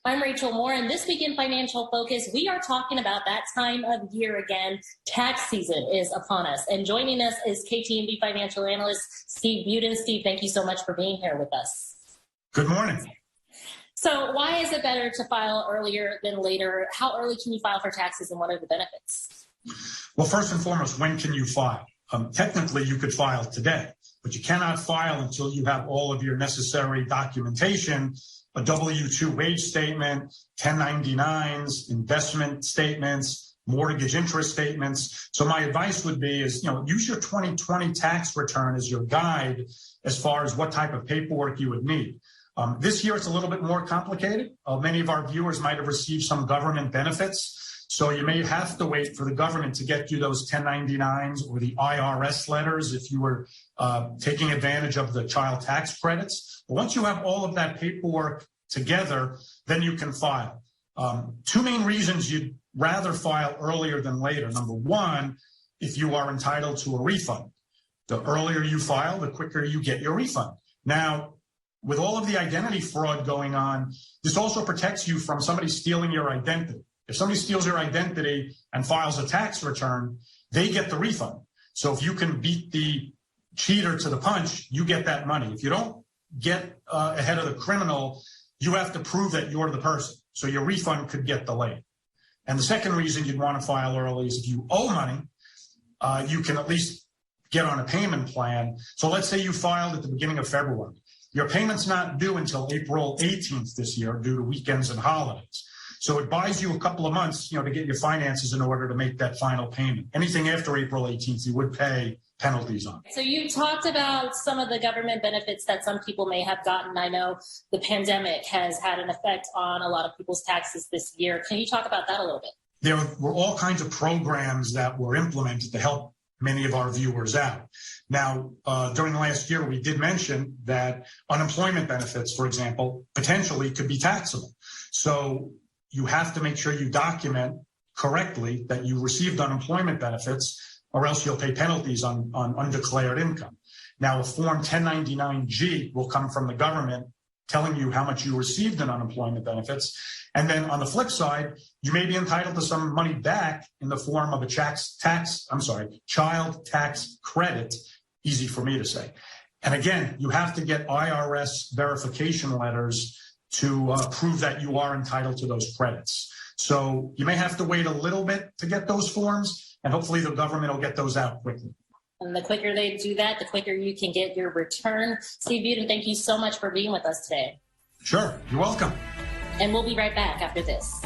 I'm Rachel Moore, and this week in Financial Focus, we are talking about that time of year again. Tax season is upon us, and joining us is KTNV financial analyst Steve Budin. Steve, thank you so much for being here with us. Good morning. So why is it better to file earlier than later? How early can you file for taxes, and what are the benefits? Well, first and foremost, when can you file? Technically, you could file today, but you cannot file until you have all of your necessary documentation, a W-2 wage statement, 1099s, investment statements, mortgage interest statements. So my advice would be is, use your 2020 tax return as your guide as far as what type of paperwork you would need. This year, it's a little bit more complicated. Many of our viewers might have received some government benefits. So you may have to wait for the government to get you those 1099s or the IRS letters if you were taking advantage of the child tax credits. But once you have all of that paperwork together, then you can file. Two main reasons you'd rather file earlier than later. Number one, if you are entitled to a refund. The earlier you file, the quicker you get your refund. Now, with all of the identity fraud going on, this also protects you from somebody stealing your identity. If somebody steals your identity and files a tax return, they get the refund. So if you can beat the cheater to the punch, you get that money. If you don't get ahead of the criminal, you have to prove that you're the person. So your refund could get delayed. And the second reason you'd want to file early is if you owe money, you can at least get on a payment plan. So let's say you filed at the beginning of February. Your payment's not due until April 18th this year due to weekends and holidays. So it buys you a couple of months, to get your finances in order to make that final payment. Anything after April 18th, you would pay penalties on. So you talked about some of the government benefits that some people may have gotten. I know the pandemic has had an effect on a lot of people's taxes this year. Can you talk about that a little bit? There were all kinds of programs that were implemented to help many of our viewers out. Now, during the last year, we did mention that unemployment benefits, for example, potentially could be taxable. So you have to make sure you document correctly that you received unemployment benefits, or else you'll pay penalties on undeclared income. Now, a Form 1099-G will come from the government telling you how much you received in unemployment benefits. And then on the flip side, you may be entitled to some money back in the form of a child tax credit, easy for me to say. And again, you have to get IRS verification letters to prove that you are entitled to those credits. So you may have to wait a little bit to get those forms, and hopefully the government will get those out quickly. And the quicker they do that, the quicker you can get your return. Steve Budin, thank you so much for being with us today. Sure, you're welcome. And we'll be right back after this.